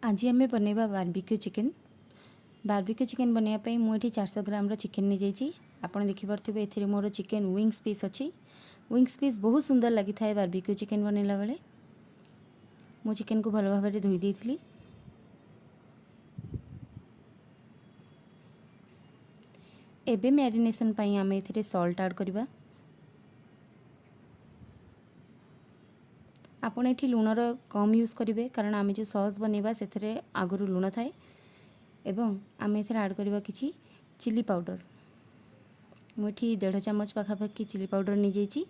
आज आम बनवा बारबिक्यू चिकेन। बारबिक्यू चिकेन बनवाई मुझे 400 ग्राम चिकेन नहीं जाइए। आप देखिपे ए मोर चिकेन विंग्स पीस अच्छी। विंग्स पीस बहुत सुंदर लगी था बारबिक्यू चिकेन बनला बेले। मो चिकेन को भल भाव धोई देती। एबे मैरिनेशन पाई आम ए सॉल्ट ऐड करवा। आपड़ ये लुणर कम यूज करेंगे कारण आम जो सॉस बनवा से आगुरी लुण थाए। एवं आम एथेर ऐड करवा किछि चिली पाउडर। मुझे 1.5 चामच पाखापाखि चिली पाउडर नहीं जाइए।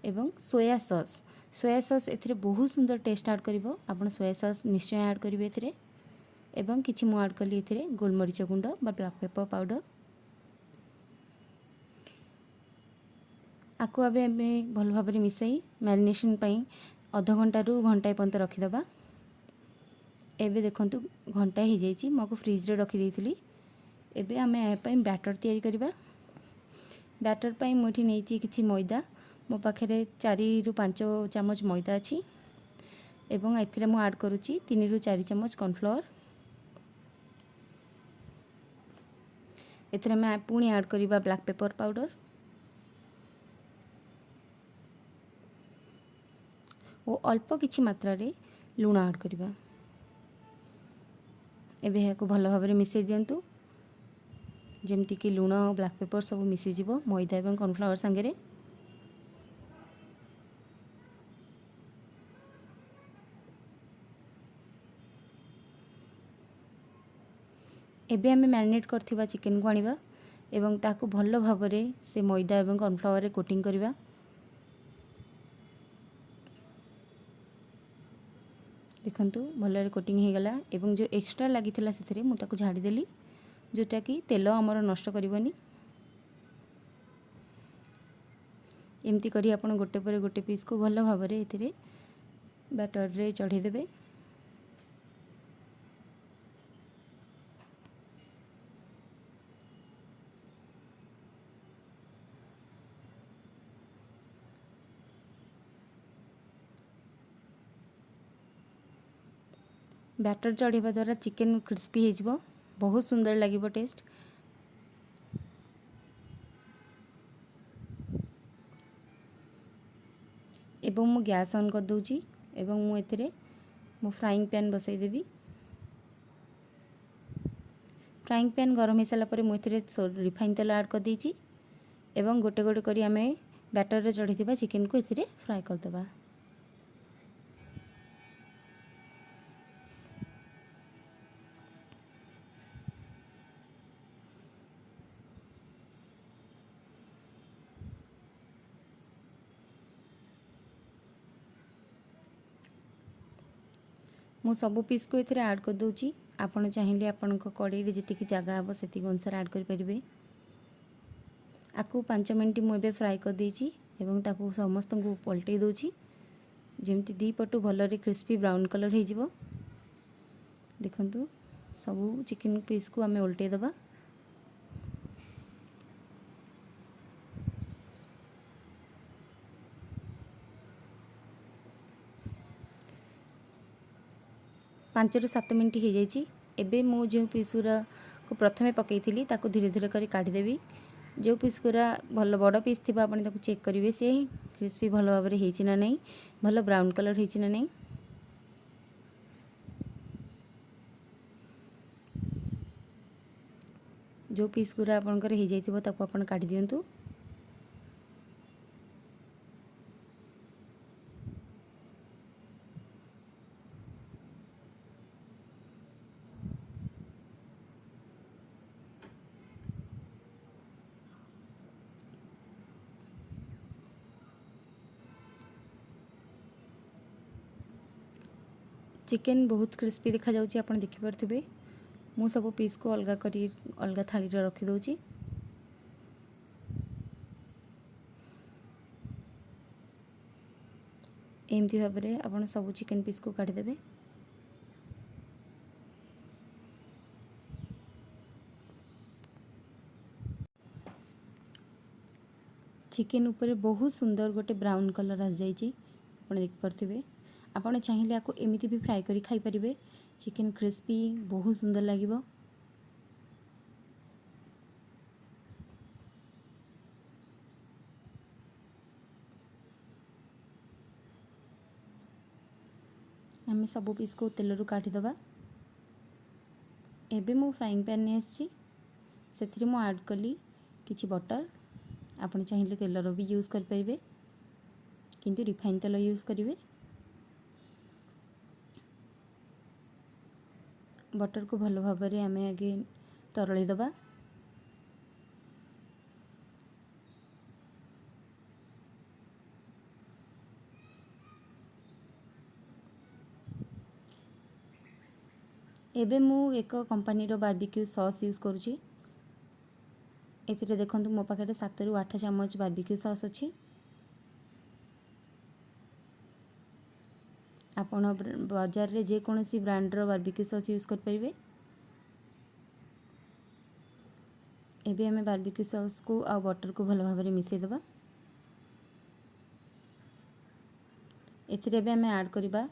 एवं soya sauce. Soya sauce ether बहुत सुंदर टेस्ट ऐड करिवो। आपण सोया सॉस निश्चय ऐड करेंगे एथेर। एवं किछि मु ऐड कली एथेर गोलमरीच गुंड बा ब्लैक पेपर पाउडर। आपको आबे भल भाव मिसाई मैरिनेशन पाई आधा घंटा रु घंटाए पर्यंत रखीदबा। एबे देखंतु घंटा हो जाइए मको फ्रिज रे रखी देइथिली। एबे आमे ए बैटर तैयारी करबा। बैटर पाई मुठी नेइची किछि मैदा। मो पाखरे 4 रु 5 चामच मैदा अछि। एवं एथिरे मु ऐड करूची 3 रु 4 चामच कॉर्नफ्लोर। एथिरे मैं पुणी ऐड करबा ब्लैक पेपर पाउडर और अल्प किछि मात्रा रे लूण ऐड करबा। एबे याको भल भाव मिसई दियंतु जेमती कि लूण और ब्लैक पेपर सब मिसी जिवो मैदा एवं कॉर्नफ्लावर संगे। एबे आमे मैरिनेट करथिबा चिकेन को आनिबा एवं ताकू भल भाव से मैदा एवं कॉर्नफ्लावर रे कोटिंग करबा। देखंतु भल कोटिंग हो गला। एवं जो एक्स्ट्रा लगी से मुझे झाड़ीदेली जोटा कि तेल आमर नष्ट करनी। एमती करी आपण गोटे पर गोटे पीस को भल भाव ए बैटर रे चढ़ीदेवे। बैटर चढ़ावा द्वारा चिकेन क्रिस्पी हो बहुत सुंदर लगे टेस्ट। एवं मु गैस ऑन कर दूची एवं मु एथिरे मो फ्राइंग पैन बसई देबी। फ्राइंग पैन गरम हो सारा पर मुझे रिफाइन तेल ऐड कर देची एवं गोटे गोटे करी आमे बैटर रे चढ़ी चिकेन को एथिरे फ्राई करदबा। मु सबू पीस को एथिरे ऐड कर दूची। आपण चाहिए आपण कड़ाई रे जति जगह हम से अनुसार ऐड कर परिबे। आकु 5 मिनट मुझे फ्राई कर देची एवं ताकू समस्त को पलटई दूची जेमती दी पटू भलरे क्रिस्पी ब्राउन कलर हो जिवो। देखंतु सबू चिकेन पीस को आमे उल्टई दबा। पाँच रु 7 मिनट हो जाइए। एबे मु जो पीसुरा को प्रथमे पकई थी ताकू धीरे धीरे करी काढ़ीदेवी। जो पीस गुरा भल बड़ पीस थी आपन ताकू चेक करेंगे सी क्रिस्पी भल भाव ना नहीं भल ब्राउन कलर हो ना नहीं। जो पीस गुरा आपनकर हो जाइथिबो ताकू आपन काढ़ी दियंतु। चिकेन बहुत क्रिस्पी देखा जाउची आपण देखि परथिबे। मु सब पीस को अलगा करी अलगा थाली रे रखी दउची। एमती भाव में आपण सब चिकेन पीस को काढ़ी देबे। चिकेन ऊपर बहुत सुंदर गोटे ब्राउन कलर आस जाइए। आपण देख परथिबे। ଆପଣ ଚାହିଁଲେ ଆକୁ ଏମିତି ବି ଫ୍ରାଏ କରି ଖାଇପାରିବେ। ଚିକେନ୍ କ୍ରିସ୍ପି ବହୁତ ସୁନ୍ଦର ଲାଗିବ। ଆମେ ସବୁ ପିସ୍କୁ ତେଲରୁ କାଢ଼ିଦେବା। ଏବେ ମୁଁ ଫ୍ରାଇଂ ପ୍ୟାନ୍ ନେଇ ଆସିଛି, ସେଥିରେ ମୁଁ ଆଡ଼୍ କଲି କିଛି ବଟର୍। ଆପଣ ଚାହିଁଲେ ତେଲର ବି ୟୁଜ୍ କରିପାରିବେ, କିନ୍ତୁ ରିଫାଇନ୍ ତେଲ ୟୁଜ୍ କରିବେ। ବଟର୍କୁ ଭଲ ଭାବରେ ଆମେ ଆଗେ ତରଳେଇ ଦେବା। ଏବେ ମୁଁ ଏକ କମ୍ପାନୀର ବାର୍ବିକ୍ୟୁ ସସ୍ ୟୁଜ୍ କରୁଛି। ଏଥିରେ ଦେଖନ୍ତୁ ମୋ ପାଖରେ 7 ରୁ 8 ଚାମଚ ବାର୍ବିକ୍ୟୁ ସସ୍ ଅଛି। ଆପଣ ବଜାରରେ ଯେକୌଣସି ବ୍ରାଣ୍ଡର ବାର୍ବିକ୍ୟୁ ସସ୍ ୟୁଜ୍ କରିପାରିବେ। ଏବେ ଆମେ ବାର୍ବିକ୍ୟୁ ସସ୍କୁ ଆଉ ବଟର୍କୁ ଭଲ ଭାବରେ ମିଶାଇଦେବା। ଏଥିରେ ଏବେ ଆମେ ଆଡ଼୍ କରିବା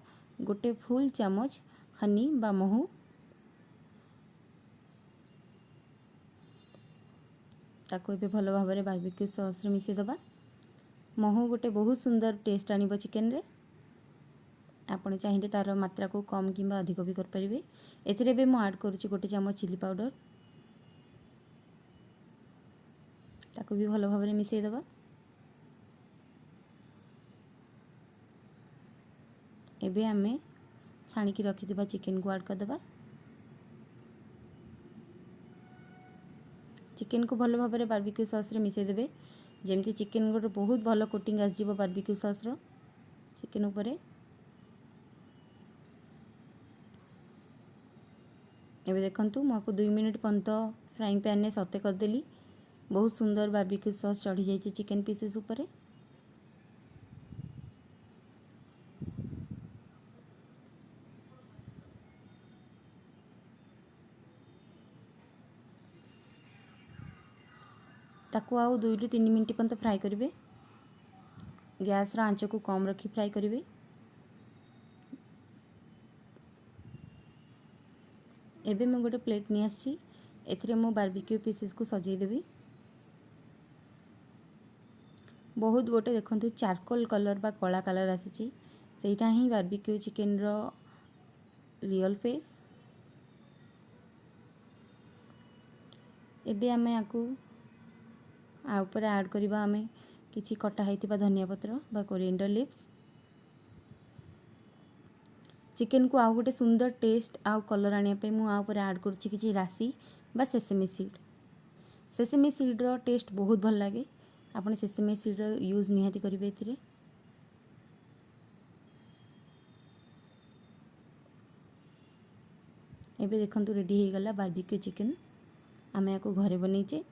ଗୋଟେ ଫୁଲ୍ ଚାମଚ ହନି ବା ମହୁ। ତାକୁ ଏବେ ଭଲ ଭାବରେ ବାର୍ବିକ୍ୟୁ ସସ୍ରେ ମିଶାଇଦେବା। ମହୁ ଗୋଟେ ବହୁତ ସୁନ୍ଦର ଟେଷ୍ଟ ଆଣିବ ଚିକେନ୍ରେ। ଆପଣ ଚାହିଁଲେ ତାର ମାତ୍ରାକୁ କମ୍ କିମ୍ବା ଅଧିକ ବି କରିପାରିବେ। ଏଥିରେ ଏବେ ମୁଁ ଆଡ଼୍ କରୁଛି ଗୋଟେ ଚାମଚ ଚିଲି ପାଉଡ଼ର। ତାକୁ ବି ଭଲ ଭାବରେ ମିଶାଇଦେବା। ଏବେ ଆମେ ଛାଣିକି ରଖିଥିବା ଚିକେନ୍କୁ ଆଡ଼୍ କରିଦେବା। ଚିକେନ୍କୁ ଭଲ ଭାବରେ ବାର୍ବିକ୍ୟୁ ସସ୍ରେ ମିଶାଇଦେବେ, ଯେମିତି ଚିକେନ୍ ଗୋଟେ ବହୁତ ଭଲ କୋଟିଂ ଆସିଯିବ ବାର୍ବିକ୍ୟୁ ସସ୍ର ଚିକେନ୍ ଉପରେ। ଏବେ ଦେଖନ୍ତୁ ମୁଁ ଆକୁ 2 ମିନିଟ୍ ପର୍ଯ୍ୟନ୍ତ ଫ୍ରାଇଂ ପ୍ୟାନ୍ରେ ସତେ କରିଦେଲି। ବହୁତ ସୁନ୍ଦର ବାର୍ବିକ୍ୟୁ ସସ୍ ଚଢ଼ିଯାଇଛି ଚିକେନ୍ ପିସେସ୍ ଉପରେ। ତାକୁ ଆଉ 2 ରୁ 3 ମିନିଟ୍ ପର୍ଯ୍ୟନ୍ତ ଫ୍ରାଏ କରିବେ। ଗ୍ୟାସ୍ର ଆଞ୍ଚକୁ କମ୍ ରଖି ଫ୍ରାଏ କରିବେ। ଏବେ ମୁଁ ଗୋଟେ ପ୍ଲେଟ୍ ନେଇ ଆସିଛି, ଏଥିରେ ମୁଁ ବାର୍ବିକ୍ୟୁ ପିସେସ୍କୁ ସଜେଇଦେବି। ବହୁତ ଗୋଟେ ଦେଖନ୍ତୁ ଚାରକୋଲ୍ କଲର୍ ବା କଳା କଲର୍ ଆସିଛି, ସେଇଟା ହିଁ ବାର୍ବିକ୍ୟୁ ଚିକେନ୍ର ରିଅଲ୍ ଫେସ୍। ଏବେ ଆମେ ଆକୁ ଉପରେ ଆଡ଼୍ କରିବା ଆମେ କିଛି କଟା ହେଇଥିବା ଧନିଆ ପତ୍ର ବା କୋରିଏଣ୍ଡର ଲିଭ୍ସ। ଚିକେନ୍କୁ ଆଉ ଗୋଟେ ସୁନ୍ଦର ଟେଷ୍ଟ ଆଉ କଲର୍ ଆଣିବା ପାଇଁ ମୁଁ ଉପରେ ଆଡ଼୍ କରୁଛି କିଛି ରାଶି ବା ସେସମି ସିଡ୍। ସେସମି ସିଡ୍ର ଟେଷ୍ଟ ବହୁତ ଭଲ ଲାଗେ। ଆପଣ ସେସମି ସିଡ୍ର ୟୁଜ୍ ନିହାତି କରିବେ ଏଥିରେ। ଏବେ ଦେଖନ୍ତୁ ରେଡ଼ି ହେଇଗଲା ବାର୍ବିକ୍ୟୁ ଚିକେନ୍। ଆମେ ଆକୁ ଘରେ ବନେଇଛେ।